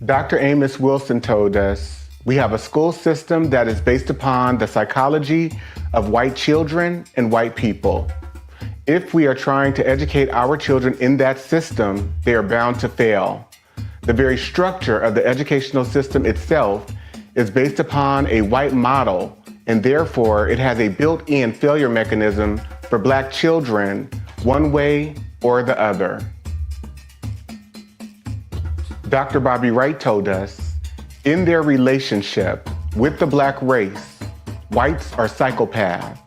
Dr. Amos Wilson told us, we have a school system that is based upon the psychology of white children and white people. If we are trying to educate our children in that system, they are bound to fail. The very structure of the educational system itself is based upon a white model, and therefore it has a built-in failure mechanism for Black children, one way or the other. Dr. Bobby Wright told us, in their relationship with the Black race, whites are psychopaths,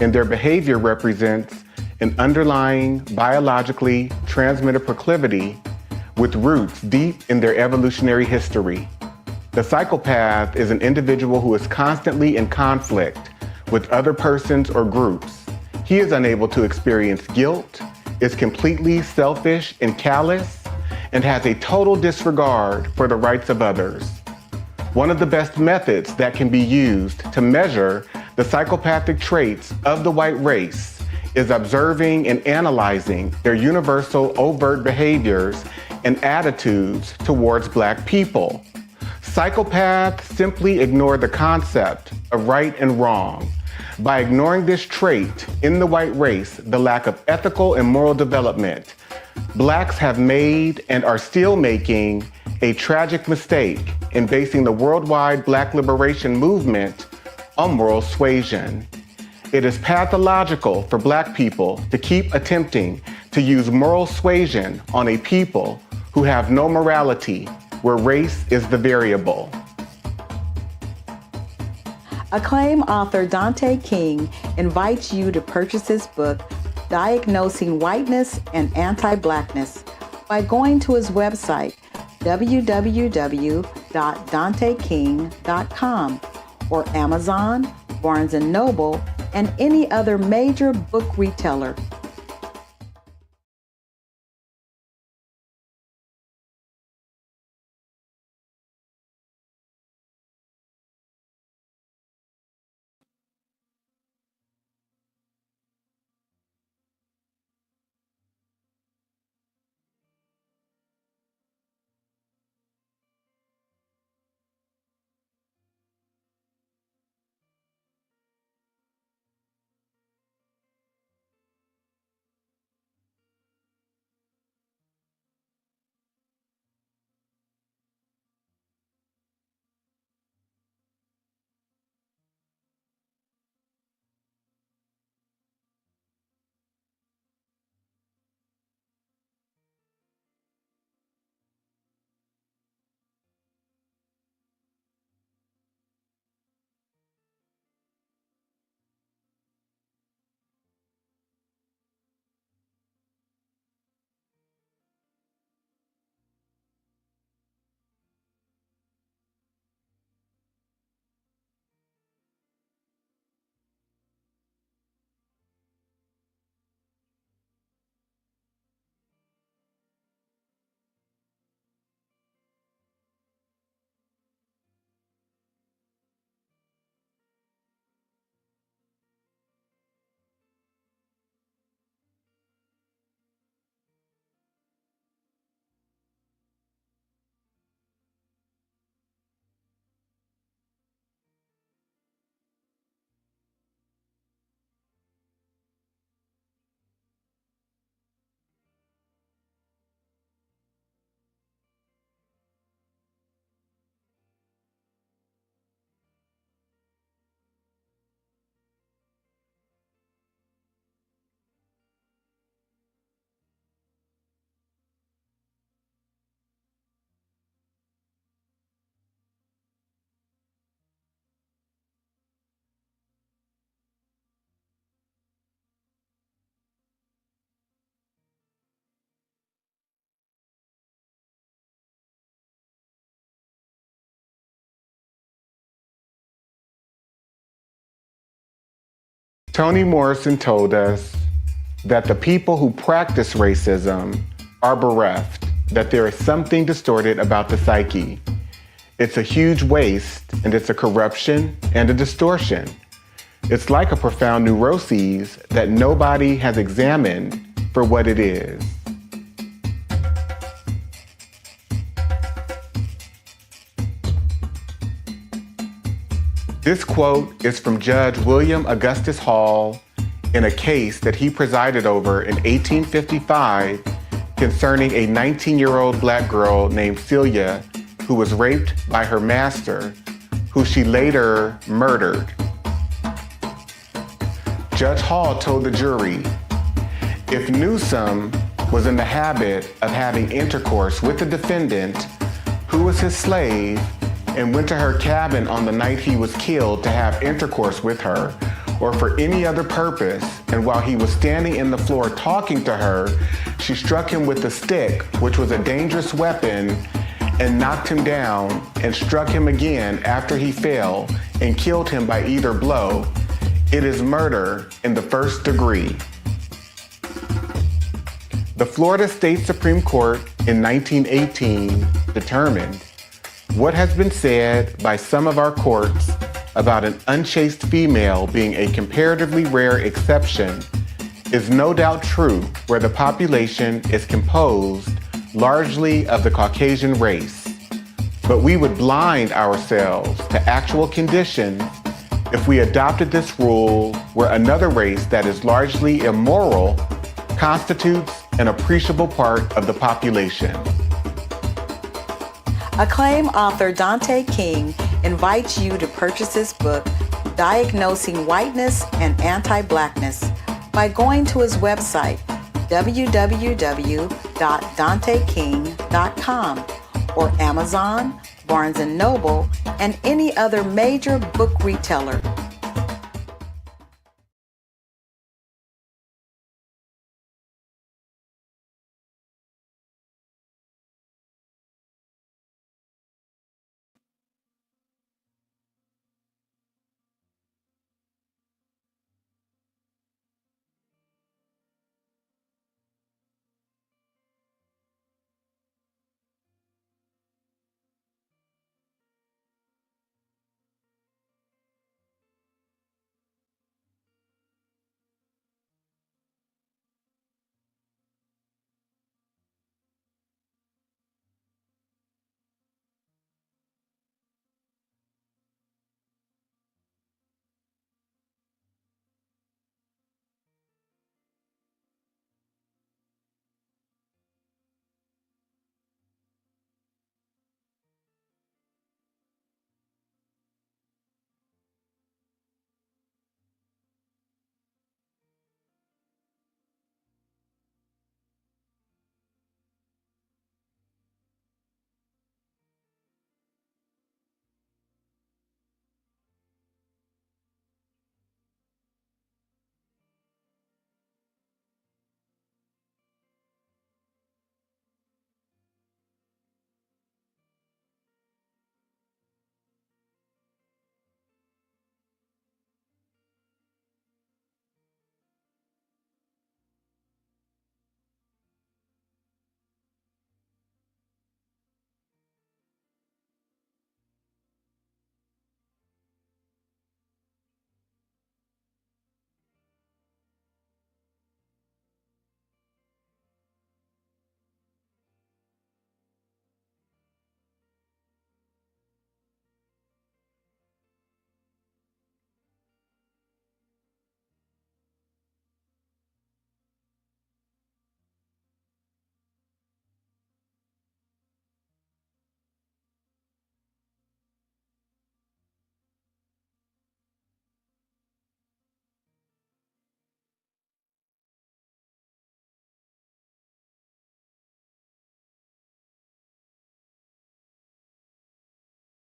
and their behavior represents an underlying biologically transmitted proclivity with roots deep in their evolutionary history. The psychopath is an individual who is constantly in conflict with other persons or groups. He is unable to experience guilt, is completely selfish and callous, and has a total disregard for the rights of others. One of the best methods that can be used to measure the psychopathic traits of the white race is observing and analyzing their universal overt behaviors and attitudes towards Black people. Psychopaths simply ignore the concept of right and wrong. By ignoring this trait in the white race, the lack of ethical and moral development, Blacks have made and are still making a tragic mistake in basing the worldwide Black liberation movement on moral suasion. It is pathological for Black people to keep attempting to use moral suasion on a people who have no morality, where race is the variable. Acclaimed author Dante King invites you to purchase his book, Diagnosing Whiteness and Anti-Blackness, by going to his website, www.danteking.com, or Amazon, Barnes & Noble, and any other major book retailer. Toni Morrison told us that the people who practice racism are bereft, that there is something distorted about the psyche. It's a huge waste, and it's a corruption and a distortion. It's like a profound neuroses that nobody has examined for what it is. This quote is from Judge William Augustus Hall in a case that he presided over in 1855 concerning a 19-year-old black girl named Celia who was raped by her master, who she later murdered. Judge Hall told the jury, if Newsom was in the habit of having intercourse with the defendant, who was his slave, and went to her cabin on the night he was killed to have intercourse with her, or for any other purpose, and while he was standing in the floor talking to her, she struck him with a stick, which was a dangerous weapon, and knocked him down, and struck him again after he fell, and killed him by either blow, it is murder in the first degree. The Florida State Supreme Court in 1918 determined what has been said by some of our courts about an unchaste female being a comparatively rare exception is no doubt true where the population is composed largely of the Caucasian race. But we would blind ourselves to actual conditions if we adopted this rule where another race that is largely immoral constitutes an appreciable part of the population. Acclaimed author Dante King invites you to purchase his book, Diagnosing Whiteness and Anti-Blackness, by going to his website, www.danteking.com, or Amazon, Barnes & Noble, and any other major book retailer.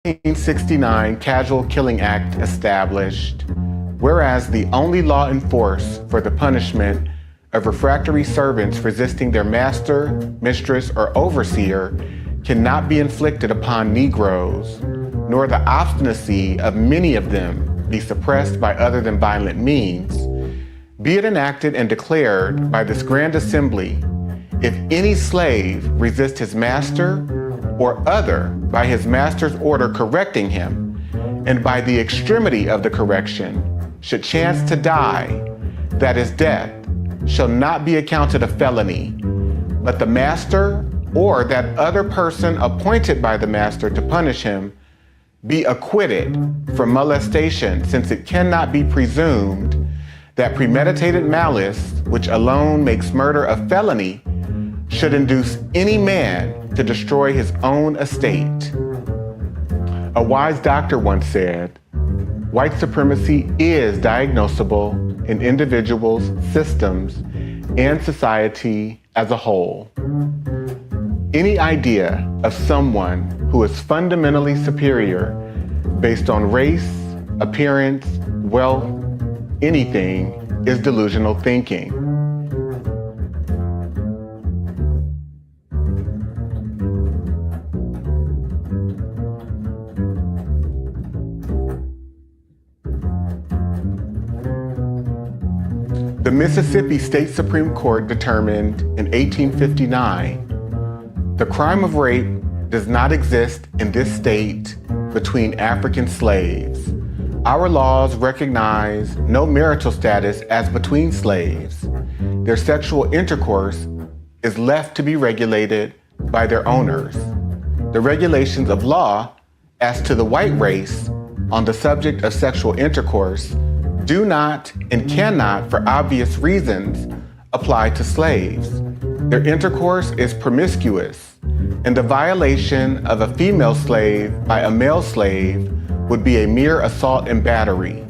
The 1969 Casual Killing Act established, whereas the only law in force for the punishment of refractory servants resisting their master, mistress, or overseer cannot be inflicted upon Negroes, nor the obstinacy of many of them be suppressed by other than violent means, be it enacted and declared by this grand assembly, if any slave resist his master or other by his master's order correcting him, and by the extremity of the correction should chance to die, that his death shall not be accounted a felony, but the master or that other person appointed by the master to punish him be acquitted from molestation, since it cannot be presumed that premeditated malice, which alone makes murder a felony, should induce any man to destroy his own estate. A wise doctor once said, white supremacy is diagnosable in individuals, systems, and society as a whole. Any idea of someone who is fundamentally superior based on race, appearance, wealth, anything is delusional thinking. The Mississippi State Supreme Court determined in 1859 the crime of rape does not exist in this state between African slaves. Our laws recognize no marital status as between slaves. Their sexual intercourse is left to be regulated by their owners. The regulations of law as to the white race on the subject of sexual intercourse do not and cannot, for obvious reasons, apply to slaves. Their intercourse is promiscuous, and the violation of a female slave by a male slave would be a mere assault and battery.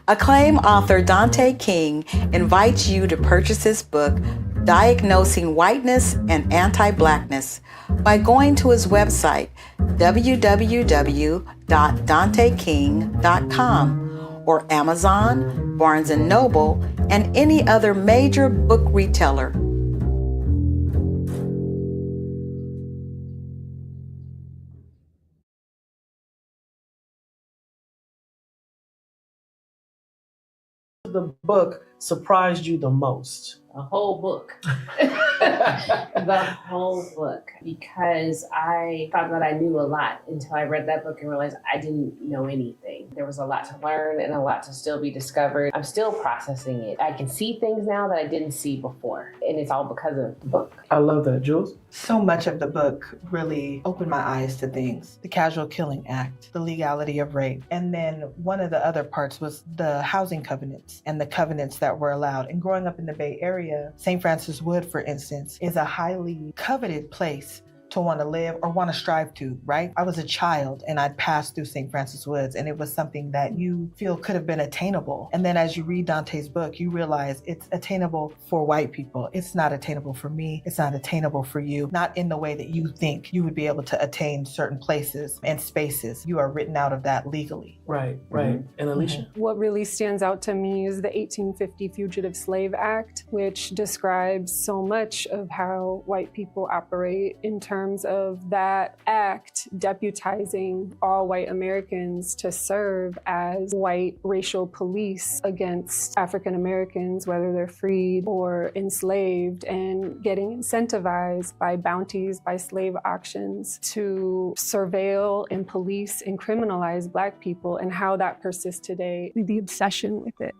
Acclaimed author Dante King invites you to purchase his book, Diagnosing Whiteness and Anti-Blackness, by going to his website, www.danteking.com, or Amazon, Barnes & Noble, and any other major book retailer. The book surprised you the most? A whole book. The whole book. Because I thought that I knew a lot until I read that book and realized I didn't know anything. There was a lot to learn and a lot to still be discovered. I'm still processing it. I can see things now that I didn't see before. And it's all because of the book. I love that. Jules? So much of the book really opened my eyes to things. The Casual Killing Act, the legality of rape. And then one of the other parts was the housing covenants and the covenants that were allowed. And growing up in the Bay Area, St. Francis Wood, for instance, is a highly coveted place to want to live or want to strive to, right? I was a child and I'd passed through St. Francis Woods, and it was something that you feel could have been attainable. And then as you read Dante's book, you realize it's attainable for white people. It's not attainable for me. It's not attainable for you, not in the way that you think you would be able to attain certain places and spaces. You are written out of that legally. Right. And Alicia? What really stands out to me is the 1850 Fugitive Slave Act, which describes so much of how white people operate in terms of that act deputizing all white Americans to serve as white racial police against African Americans, whether they're freed or enslaved, and getting incentivized by bounties, by slave auctions to surveil and police and criminalize Black people, and how that persists today, the obsession with it.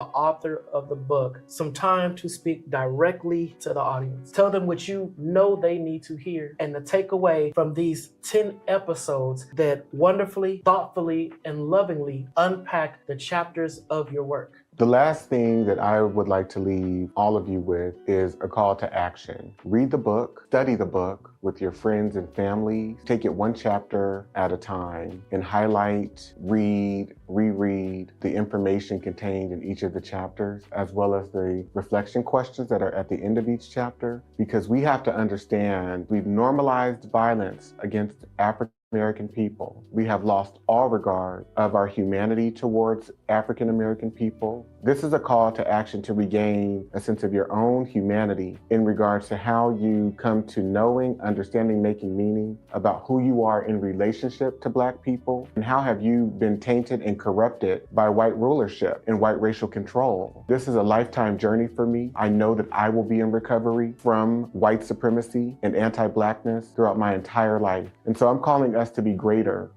The author of the book, some time to speak directly to the audience. Tell them what you know they need to hear and the takeaway from these 10 episodes that wonderfully, thoughtfully, and lovingly unpack the chapters of your work. The last thing that I would like to leave all of you with is a call to action. Read the book, study the book with your friends and family. Take it one chapter at a time and highlight, read, reread the information contained in each of the chapters, as well as the reflection questions that are at the end of each chapter, because we have to understand we've normalized violence against African American people. We have lost all regard of our humanity towards African American people. This is a call to action to regain a sense of your own humanity in regards to how you come to knowing, understanding, making meaning about who you are in relationship to Black people, and how have you been tainted and corrupted by white rulership and white racial control. This is a lifetime journey for me. I know that I will be in recovery from white supremacy and anti-Blackness throughout my entire life. And so I'm calling us to be greater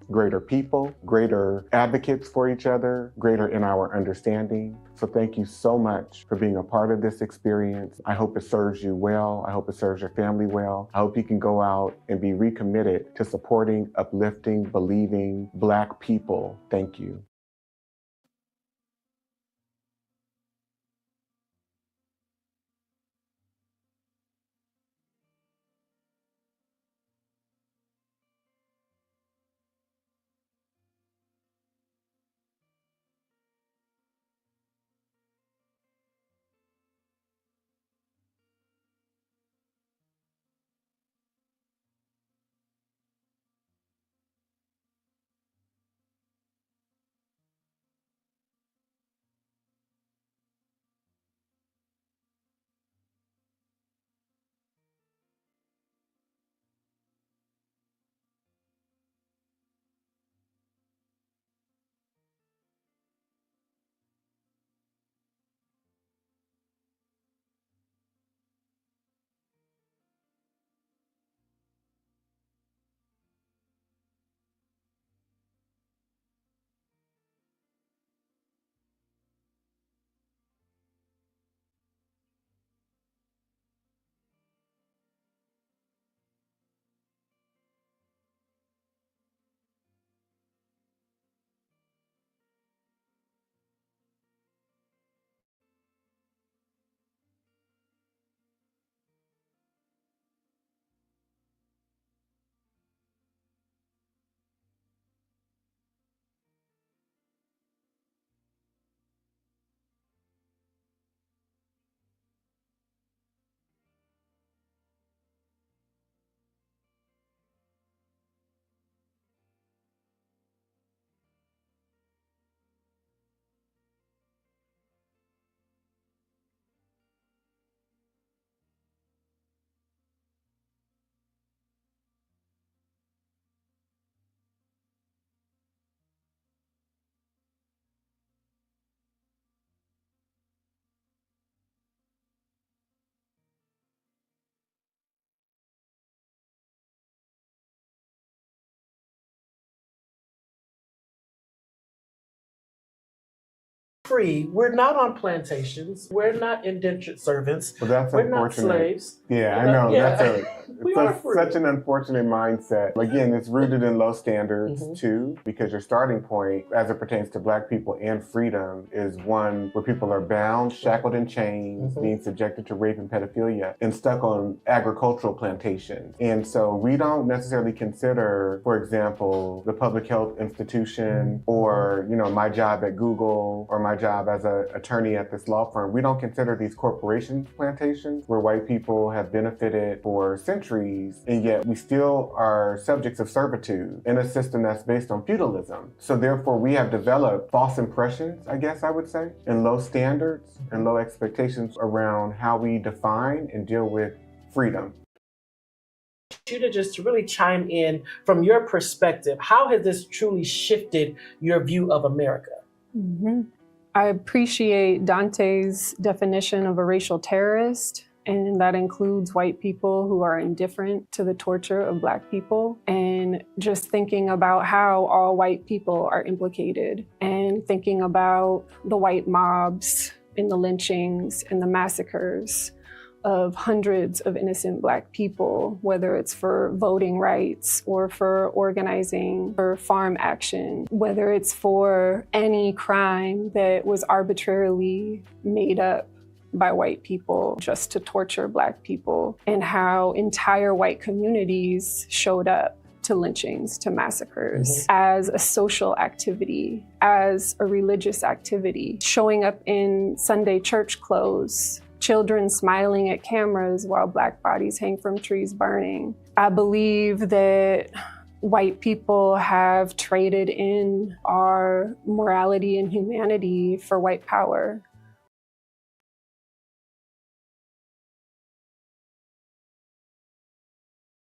people, greater advocates for each other, greater in our understanding. So thank you so much for being a part of this experience. I hope it serves you well. I hope it serves your family well. I hope you can go out and be recommitted to supporting, uplifting, believing Black people. Thank you. Free. We're not on plantations. We're not indentured servants. Well, that's We're not unfortunate. slaves. Yeah, I know. Yeah. We are That's free. such an unfortunate mindset. Again, it's rooted in low standards too, because your starting point, as it pertains to Black people and freedom, is one where people are bound, shackled in chains, being subjected to rape and pedophilia, and stuck on agricultural plantations. And so we don't necessarily consider, for example, the public health institution or, my job at Google or my job as an attorney at this law firm. We don't consider these corporation plantations where white people have benefited for centuries, and yet we still are subjects of servitude in a system that's based on feudalism. So therefore we have developed false impressions, I guess I would say, and low standards and low expectations around how we define and deal with freedom. You to just really chime in from your perspective. How has this truly shifted your view of America? I appreciate Dante's definition of a racial terrorist, and that includes white people who are indifferent to the torture of Black people, and just thinking about how all white people are implicated, and thinking about the white mobs and the lynchings and the massacres of hundreds of innocent Black people, whether it's for voting rights or for organizing for farm action, whether it's for any crime that was arbitrarily made up by white people just to torture Black people, and how entire white communities showed up to lynchings, to massacres, as a social activity, as a religious activity, showing up in Sunday church clothes, children smiling at cameras while Black bodies hang from trees burning. I believe that white people have traded in our morality and humanity for white power.